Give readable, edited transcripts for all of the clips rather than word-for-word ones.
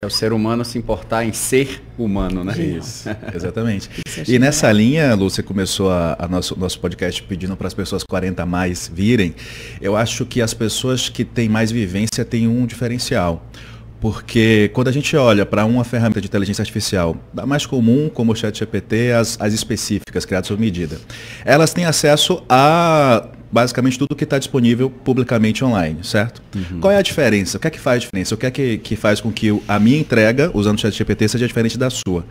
É o ser humano se importar em ser humano, né? Isso, exatamente. E nessa linha, Lu, você começou nosso podcast pedindo para as pessoas 40 a mais virem. Eu acho que as pessoas que têm mais vivência têm um diferencial. Porque quando a gente olha para uma ferramenta de inteligência artificial, da mais comum, como o ChatGPT, as específicas, criadas sob medida, elas têm acesso a basicamente tudo que está disponível publicamente online, certo? Uhum. Qual é a diferença? O que é que faz a diferença? O que é que faz com que a minha entrega, usando o ChatGPT, seja diferente da sua?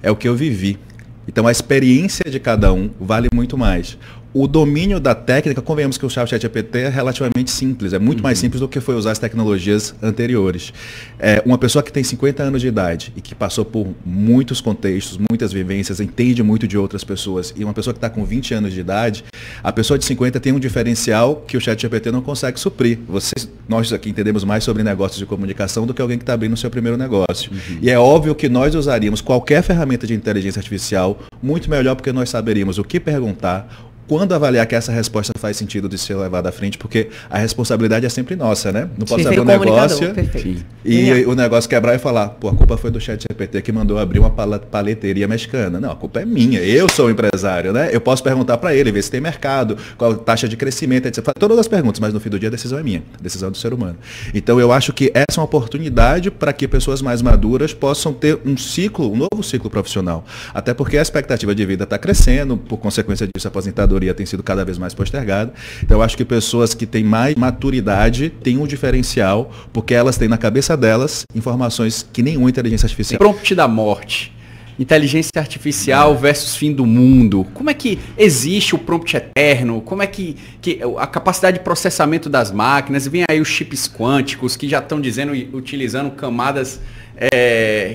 É o que eu vivi. Então a experiência de cada um vale muito mais. O domínio da técnica, convenhamos que o ChatGPT é relativamente simples, é muito mais simples do que foi usar as tecnologias anteriores. Uma pessoa que tem 50 anos de idade e que passou por muitos contextos, muitas vivências, entende muito de outras pessoas, e uma pessoa que está com 20 anos de idade, a pessoa de 50 tem um diferencial que o ChatGPT não consegue suprir. Nós aqui entendemos mais sobre negócios de comunicação do que alguém que está abrindo o seu primeiro negócio. Uhum. E é óbvio que nós usaríamos qualquer ferramenta de inteligência artificial muito melhor porque nós saberíamos o que perguntar, quando avaliar que essa resposta faz sentido de ser levada à frente, porque a responsabilidade é sempre nossa, né? Não posso abrir um negócio e o negócio quebrar e falar, pô, a culpa foi do ChatGPT que mandou abrir uma paleteria mexicana. Não, a culpa é minha, eu sou o empresário, né? Eu posso perguntar para ele, ver se tem mercado, qual a taxa de crescimento, etc. Todas as perguntas, mas no fim do dia a decisão é minha, a decisão é do ser humano. Então eu acho que essa é uma oportunidade para que pessoas mais maduras possam ter um novo ciclo profissional. Até porque a expectativa de vida está crescendo, por consequência disso a aposentadoria tem sido cada vez mais postergada. Então eu acho que pessoas que têm mais maturidade têm um diferencial, porque elas têm na cabeça delas informações que nenhuma inteligência artificial... Prompt da morte. Inteligência artificial versus fim do mundo. Como é que existe o prompt eterno? Como é que a capacidade de processamento das máquinas? Vem aí os chips quânticos que já estão dizendo, utilizando camadas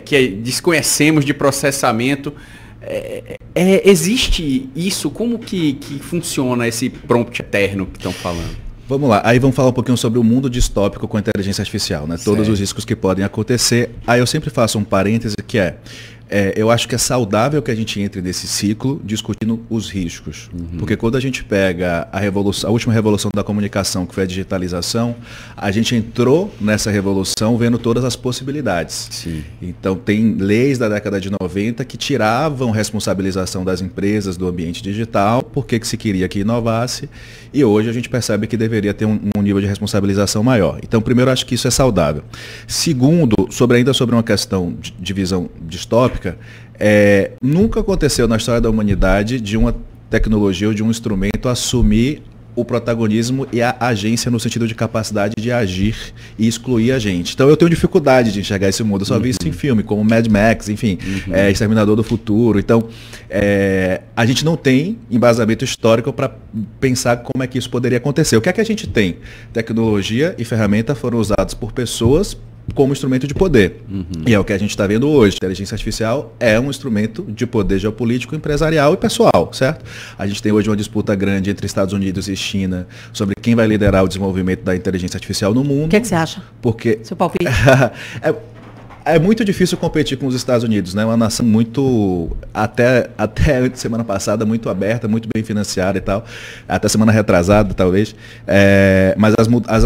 que desconhecemos de processamento. Existe isso? Como que funciona esse prompt eterno que estão falando? Vamos lá, aí vamos falar um pouquinho sobre o mundo distópico com a inteligência artificial, né? Todos os riscos que podem acontecer. Aí eu sempre faço um parêntese que eu acho que é saudável que a gente entre nesse ciclo discutindo os riscos. Uhum. Porque quando a gente pega a última revolução da comunicação, que foi a digitalização, a gente entrou nessa revolução vendo todas as possibilidades. Sim. Então tem leis da década de 90 que tiravam responsabilização das empresas do ambiente digital, porque que se queria que inovasse, e hoje a gente percebe que deveria ter um nível de responsabilização maior. Então, primeiro, eu acho que isso é saudável. Segundo, ainda sobre uma questão de visão distópica, nunca aconteceu na história da humanidade de uma tecnologia ou de um instrumento assumir o protagonismo e a agência no sentido de capacidade de agir e excluir a gente. Então eu tenho dificuldade de enxergar esse mundo. Eu só vi isso em filme, como Mad Max, enfim, Exterminador do Futuro. Então, a gente não tem embasamento histórico para pensar como é que isso poderia acontecer. O que é que a gente tem? Tecnologia e ferramenta foram usados por pessoas como instrumento de poder. E é o que a gente está vendo hoje. A inteligência artificial é um instrumento de poder geopolítico, empresarial e pessoal, certo? A gente tem hoje uma disputa grande entre Estados Unidos e China sobre quem vai liderar o desenvolvimento da inteligência artificial no mundo. O que você acha? Porque seu palpite? É muito difícil competir com os Estados Unidos, né? Uma nação muito, até semana passada, muito aberta, muito bem financiada e tal. Até semana retrasada, talvez. Mas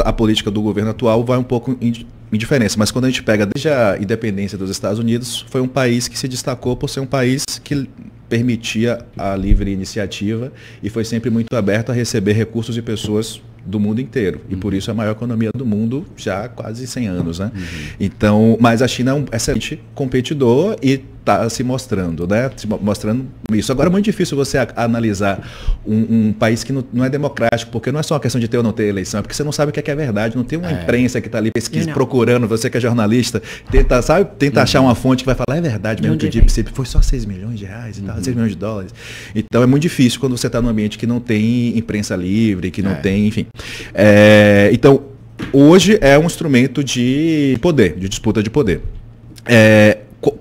a política do governo atual vai um pouco em diferença. Mas quando a gente pega desde a independência dos Estados Unidos, foi um país que se destacou por ser um país que permitia a livre iniciativa e foi sempre muito aberto a receber recursos de pessoas do mundo inteiro. E por isso é a maior economia do mundo já há quase 100 anos, né? Então, mas a China é um excelente competidor e está se mostrando, né? Mostrando isso. Agora é muito difícil você analisar um país que não é democrático, porque não é só uma questão de ter ou não ter eleição, é porque você não sabe o que é verdade, não tem uma imprensa que está ali procurando, você que é jornalista, tenta achar uma fonte que vai falar, é verdade mesmo que o DeepSeek foi só 6 milhões de reais e tal, 6 milhões de dólares. Então é muito difícil quando você está num ambiente que não tem imprensa livre, que não tem, enfim. Então, hoje é um instrumento de poder, de disputa de poder.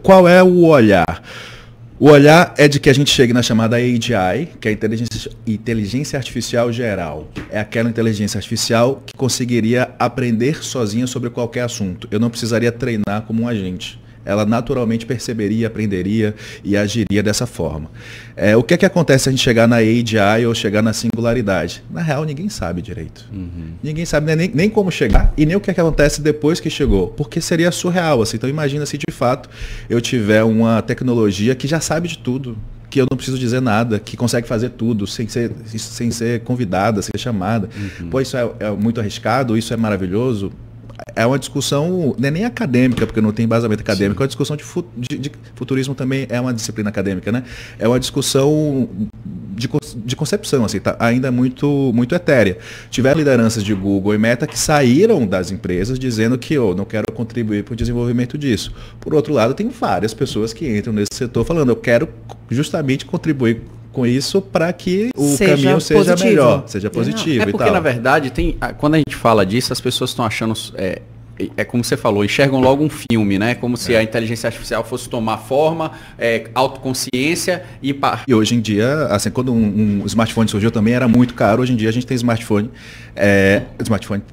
Qual é o olhar? O olhar é de que a gente chegue na chamada AGI, que é a inteligência artificial geral. É aquela inteligência artificial que conseguiria aprender sozinha sobre qualquer assunto. Eu não precisaria treinar como um agente. ela naturalmente perceberia, aprenderia e agiria dessa forma. O que é que acontece se a gente chegar na AGI ou chegar na singularidade? Na real, ninguém sabe direito. Ninguém sabe nem como chegar e nem o que é que acontece depois que chegou, porque seria surreal. Assim. Então imagina se de fato eu tiver uma tecnologia que já sabe de tudo, que eu não preciso dizer nada, que consegue fazer tudo sem ser convidada, ser chamada. Pô, isso é muito arriscado, isso é maravilhoso. É uma discussão, não é nem acadêmica, porque não tem embasamento acadêmico, Sim. É uma discussão de futurismo também é uma disciplina acadêmica, né? É uma discussão de concepção, assim, tá ainda muito etérea. Tiveram lideranças de Google e Meta que saíram das empresas dizendo que não quero contribuir para o desenvolvimento disso. Por outro lado, tem várias pessoas que entram nesse setor falando, eu quero justamente contribuir com isso para que o caminho seja melhor, seja positivo e tal. Porque, na verdade, quando a gente fala disso, as pessoas estão achando... É como você falou, enxergam logo um filme, né? Como se a inteligência artificial fosse tomar forma, autoconsciência e... E hoje em dia, assim, quando um smartphone surgiu também era muito caro. Hoje em dia a gente tem smartphone.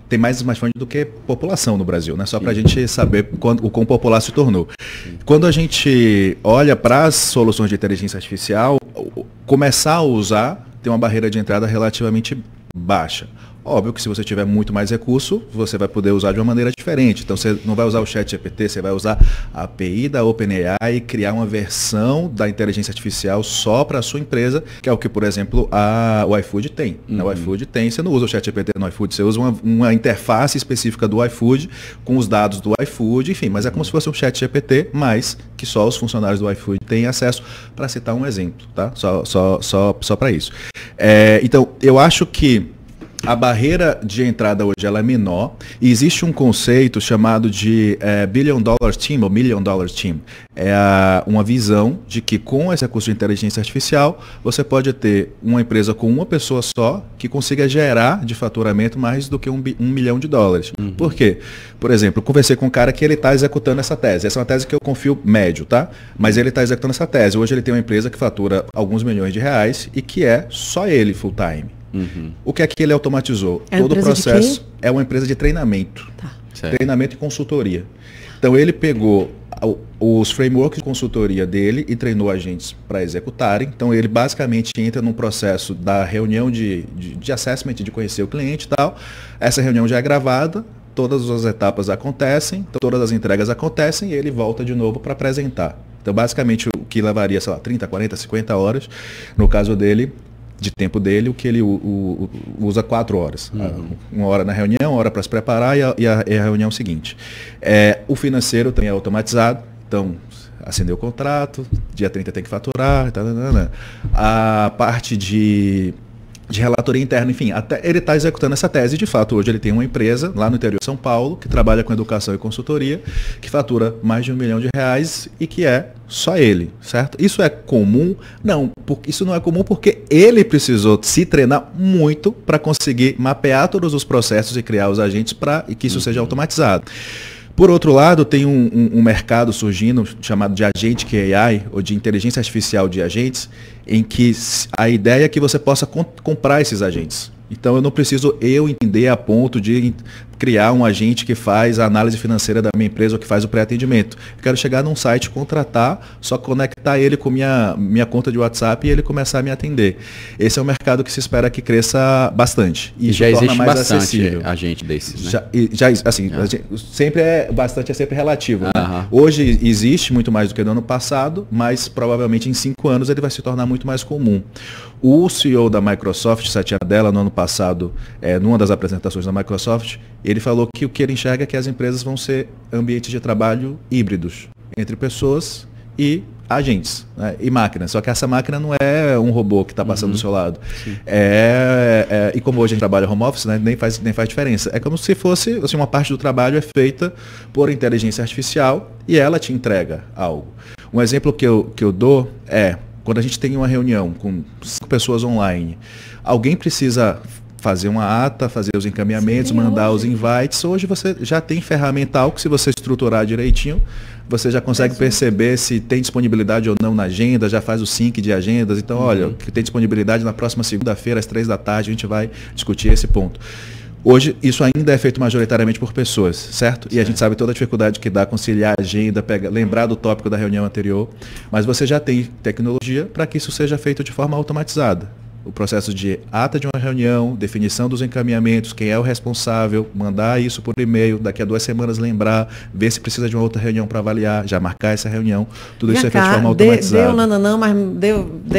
Tem mais smartphone do que população no Brasil, né? Só para a gente saber o quão popular se tornou. Quando a gente olha para as soluções de inteligência artificial, começar a usar tem uma barreira de entrada relativamente baixa. Óbvio que se você tiver muito mais recurso, você vai poder usar de uma maneira diferente. Então você não vai usar o ChatGPT, você vai usar a API da OpenAI e criar uma versão da inteligência artificial só para a sua empresa, que é o que, por exemplo, o iFood tem. O iFood tem, você não usa o ChatGPT no iFood, você usa uma interface específica do iFood com os dados do iFood, enfim, mas é como se fosse um ChatGPT, mas que só os funcionários do iFood têm acesso, para citar um exemplo, tá? Só para isso. Então, eu acho que a barreira de entrada hoje ela é menor e existe um conceito chamado de Billion Dollar Team ou Million Dollar Team. É uma visão de que com esse recurso de inteligência artificial você pode ter uma empresa com uma pessoa só que consiga gerar de faturamento mais do que $1 milhão. Por quê? Por exemplo, eu conversei com um cara que ele está executando essa tese. Essa é uma tese que eu confio médio, tá? Mas ele está executando essa tese. Hoje ele tem uma empresa que fatura alguns milhões de reais e que é só ele full time. O que é que ele automatizou? Todo o processo é uma empresa de treinamento. Treinamento e consultoria. Então ele pegou os frameworks de consultoria dele e treinou agentes para executarem. Então ele basicamente entra num processo da reunião de assessment, de conhecer o cliente e tal. Essa reunião já é gravada, todas as etapas acontecem, todas as entregas acontecem e ele volta de novo para apresentar. Então basicamente o que levaria, sei lá, 30, 40, 50 horas, no caso dele, de tempo dele, o que ele usa 4 horas. Uma hora na reunião, uma hora para se preparar e a reunião seguinte. O financeiro também é automatizado, então acendeu o contrato, dia 30 tem que faturar, a parte de relatoria interna, enfim, até ele está executando essa tese. De fato, hoje ele tem uma empresa lá no interior de São Paulo que trabalha com educação e consultoria, que fatura mais de $1 milhão e que é só ele, certo? Isso é comum? Não, isso não é comum porque ele precisou se treinar muito para conseguir mapear todos os processos e criar os agentes para que isso seja automatizado. Por outro lado, tem um mercado surgindo chamado de Agentic AI, ou de inteligência artificial de agentes, em que a ideia é que você possa comprar esses agentes. Então eu não preciso entender a ponto de criar um agente que faz a análise financeira da minha empresa ou que faz o pré-atendimento. Eu quero chegar num site, contratar, só conectar ele com minha conta de WhatsApp e ele começar a me atender. Esse é um mercado que se espera que cresça bastante. E já existe mais bastante acessível. Agente desses, né? Sempre é sempre relativo. Né? Hoje existe muito mais do que no ano passado, mas provavelmente em 5 anos ele vai se tornar muito mais comum. O CEO da Microsoft, Satya Nadella, no ano passado, numa das apresentações da Microsoft, ele falou que o que ele enxerga é que as empresas vão ser ambientes de trabalho híbridos, entre pessoas e agentes, né, e máquinas. Só que essa máquina não é um robô que está passando do seu lado. E como hoje a gente trabalha home office, né, nem faz diferença. É como se fosse assim, uma parte do trabalho é feita por inteligência artificial e ela te entrega algo. Um exemplo que eu dou é quando a gente tem uma reunião com 5 pessoas online, alguém precisa fazer uma ata, fazer os encaminhamentos, mandar os invites. Hoje você já tem ferramental que, se você estruturar direitinho, você já consegue perceber se tem disponibilidade ou não na agenda, já faz o sync de agendas. Então, olha, que tem disponibilidade na próxima segunda-feira, às 3 da tarde, a gente vai discutir esse ponto. Hoje, isso ainda é feito majoritariamente por pessoas, certo? E a gente sabe toda a dificuldade que dá conciliar a agenda, lembrar do tópico da reunião anterior, mas você já tem tecnologia para que isso seja feito de forma automatizada. O processo de ata de uma reunião, definição dos encaminhamentos, quem é o responsável, mandar isso por e-mail, daqui a 2 semanas lembrar, ver se precisa de uma outra reunião para avaliar, já marcar essa reunião, tudo isso é feito de forma automatizada. Deu, não, mas deu